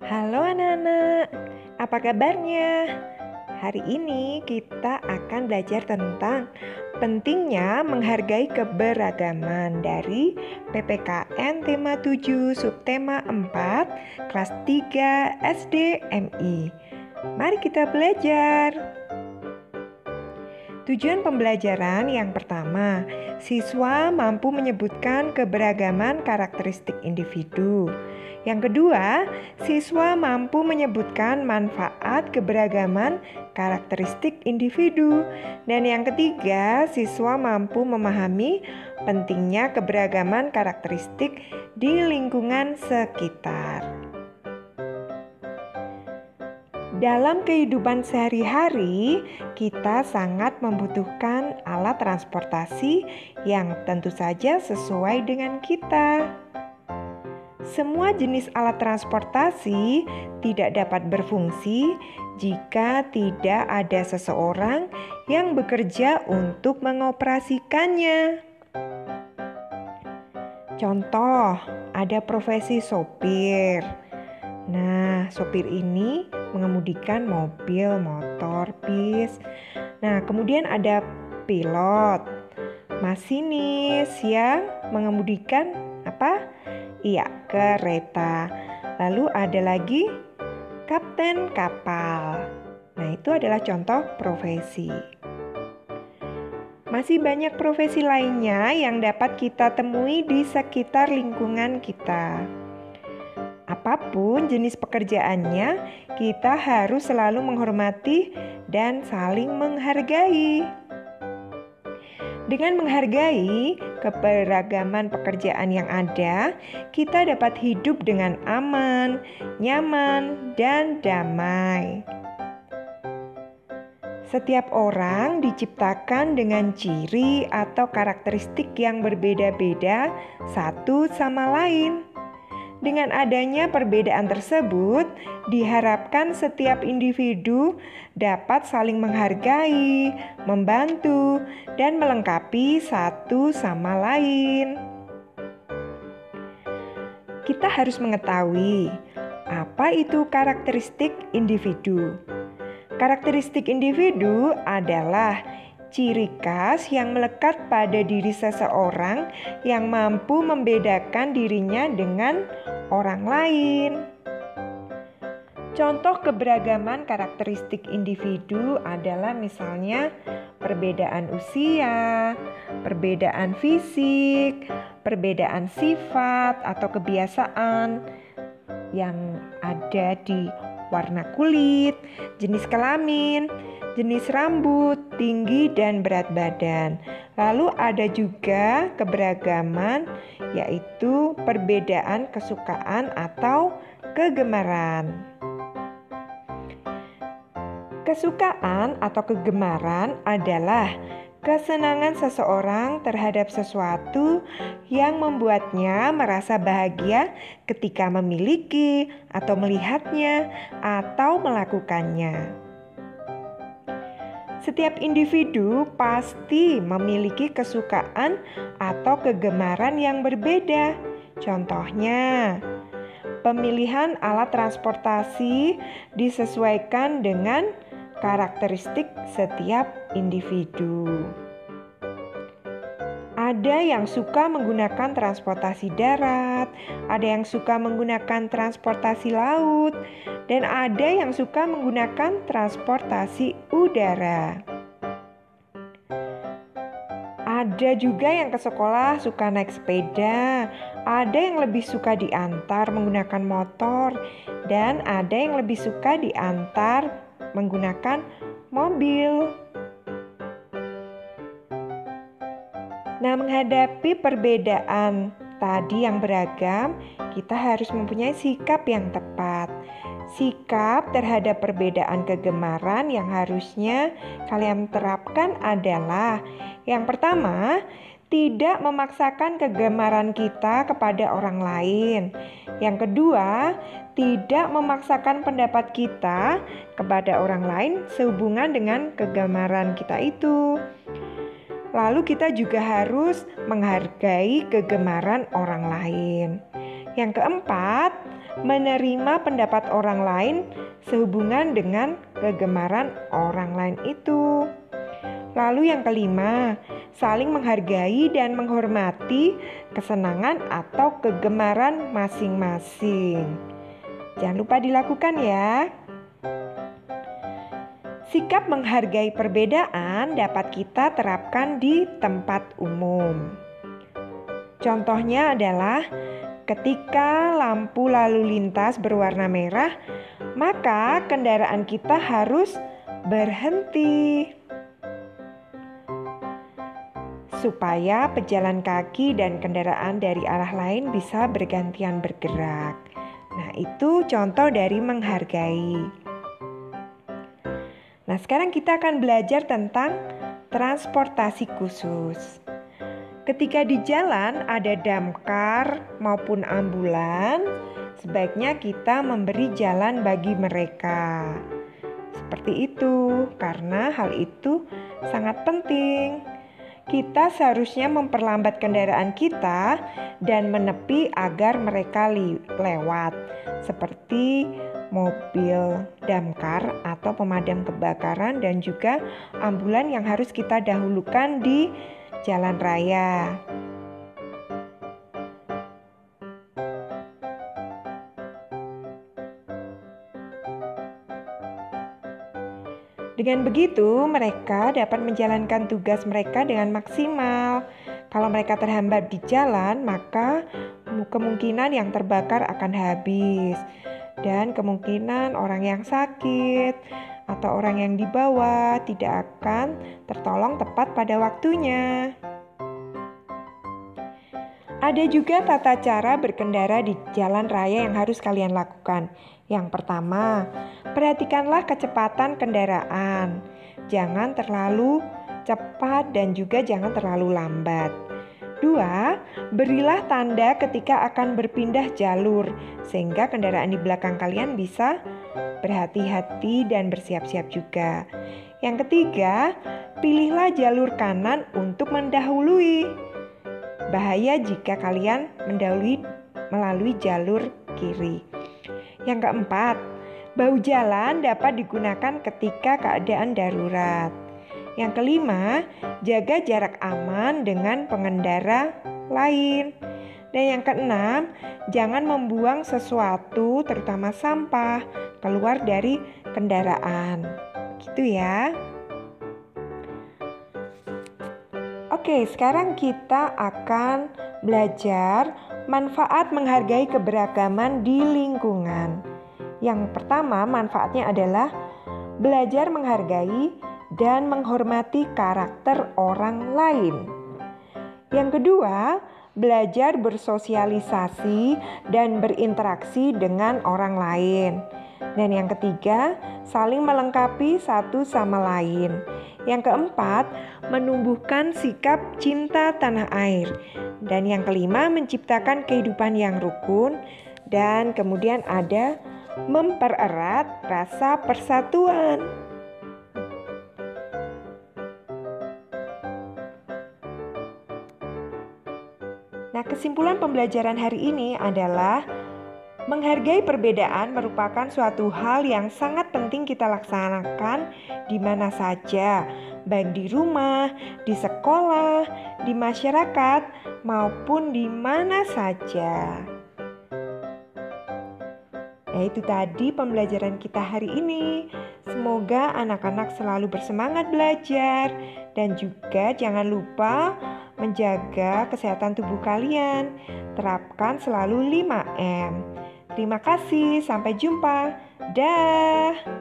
Halo anak-anak, apa kabarnya? Hari ini kita akan belajar tentang pentingnya menghargai keberagaman dari PPKN tema 7 subtema 4 kelas 3 SD MI. Mari kita belajar. Tujuan pembelajaran yang pertama, siswa mampu menyebutkan keberagaman karakteristik individu. Yang kedua, siswa mampu menyebutkan manfaat keberagaman karakteristik individu. Dan yang ketiga, siswa mampu memahami pentingnya keberagaman karakteristik di lingkungan sekitar. Dalam kehidupan sehari-hari, kita sangat membutuhkan alat transportasi yang tentu saja sesuai dengan kita. Semua jenis alat transportasi tidak dapat berfungsi jika tidak ada seseorang yang bekerja untuk mengoperasikannya. Contoh, ada profesi sopir. Nah, sopir ini mengemudikan mobil, motor, bis. Nah, kemudian ada pilot, masinis yang mengemudikan apa? Iya, kereta. Lalu ada lagi kapten kapal. Nah, itu adalah contoh profesi. Masih banyak profesi lainnya yang dapat kita temui di sekitar lingkungan kita. Apapun jenis pekerjaannya, kita harus selalu menghormati dan saling menghargai. Dengan menghargai keberagaman pekerjaan yang ada, kita dapat hidup dengan aman, nyaman, dan damai. Setiap orang diciptakan dengan ciri atau karakteristik yang berbeda-beda satu sama lain. Dengan adanya perbedaan tersebut, diharapkan setiap individu dapat saling menghargai, membantu, dan melengkapi satu sama lain. Kita harus mengetahui apa itu karakteristik individu. Karakteristik individu adalah ciri khas yang melekat pada diri seseorang yang mampu membedakan dirinya dengan orang lain. Contoh keberagaman karakteristik individu adalah misalnya perbedaan usia, perbedaan fisik, perbedaan sifat atau kebiasaan yang ada di warna kulit, jenis kelamin, jenis rambut, tinggi dan berat badan. Lalu ada juga keberagaman, yaitu perbedaan kesukaan atau kegemaran. Kesukaan atau kegemaran adalah kesenangan seseorang terhadap sesuatu yang membuatnya merasa bahagia ketika memiliki atau melihatnya atau melakukannya. Setiap individu pasti memiliki kesukaan atau kegemaran yang berbeda. Contohnya, pemilihan alat transportasi disesuaikan dengan karakteristik setiap individu. Ada yang suka menggunakan transportasi darat, ada yang suka menggunakan transportasi laut, dan ada yang suka menggunakan transportasi udara. Ada juga yang ke sekolah suka naik sepeda, ada yang lebih suka diantar menggunakan motor, dan ada yang lebih suka diantar menggunakan mobil. Nah, menghadapi perbedaan tadi yang beragam, kita harus mempunyai sikap yang tepat. Sikap terhadap perbedaan kegemaran yang harusnya kalian terapkan adalah yang pertama, tidak memaksakan kegemaran kita kepada orang lain. Yang kedua, tidak memaksakan pendapat kita kepada orang lain sehubungan dengan kegemaran kita itu. Lalu kita juga harus menghargai kegemaran orang lain. Yang keempat, menerima pendapat orang lain sehubungan dengan kegemaran orang lain itu. Lalu yang kelima, saling menghargai dan menghormati kesenangan atau kegemaran masing-masing. Jangan lupa dilakukan ya. Sikap menghargai perbedaan dapat kita terapkan di tempat umum. Contohnya adalah ketika lampu lalu lintas berwarna merah, maka kendaraan kita harus berhenti supaya pejalan kaki dan kendaraan dari arah lain bisa bergantian bergerak. Nah, itu contoh dari menghargai. Nah, sekarang kita akan belajar tentang transportasi khusus. Ketika di jalan ada damkar maupun ambulan, sebaiknya kita memberi jalan bagi mereka. Seperti itu, karena hal itu sangat penting. Kita seharusnya memperlambat kendaraan kita dan menepi agar mereka lewat, seperti mobil damkar atau pemadam kebakaran dan juga ambulan yang harus kita dahulukan di jalan raya. Dengan begitu, mereka dapat menjalankan tugas mereka dengan maksimal. Kalau mereka terhambat di jalan, maka kemungkinan yang terbakar akan habis. Dan kemungkinan orang yang sakit atau orang yang dibawa tidak akan tertolong tepat pada waktunya. Ada juga tata cara berkendara di jalan raya yang harus kalian lakukan. Yang pertama, perhatikanlah kecepatan kendaraan. Jangan terlalu cepat dan juga jangan terlalu lambat. 2, berilah tanda ketika akan berpindah jalur sehingga kendaraan di belakang kalian bisa berhati-hati dan bersiap-siap juga. Yang ketiga, pilihlah jalur kanan untuk mendahului. Bahaya jika kalian mendahului melalui jalur kiri. Yang keempat, bahu jalan dapat digunakan ketika keadaan darurat. Yang kelima, jaga jarak aman dengan pengendara lain. Dan yang keenam, jangan membuang sesuatu, terutama sampah, keluar dari kendaraan. Gitu ya. Oke, sekarang kita akan belajar manfaat menghargai keberagaman di lingkungan. Yang pertama, manfaatnya adalah belajar menghargai dan menghormati karakter orang lain. Yang kedua, belajar bersosialisasi dan berinteraksi dengan orang lain. Dan yang ketiga, saling melengkapi satu sama lain. Yang keempat, menumbuhkan sikap cinta tanah air. Dan yang kelima, menciptakan kehidupan yang rukun. Dan kemudian ada mempererat rasa persatuan. Nah, kesimpulan pembelajaran hari ini adalah menghargai perbedaan merupakan suatu hal yang sangat penting kita laksanakan di mana saja, baik di rumah, di sekolah, di masyarakat, maupun di mana saja. Nah, itu tadi pembelajaran kita hari ini. Semoga anak-anak selalu bersemangat belajar dan juga jangan lupa menjaga kesehatan tubuh kalian. Terapkan selalu 5M. Terima kasih, sampai jumpa. Dah.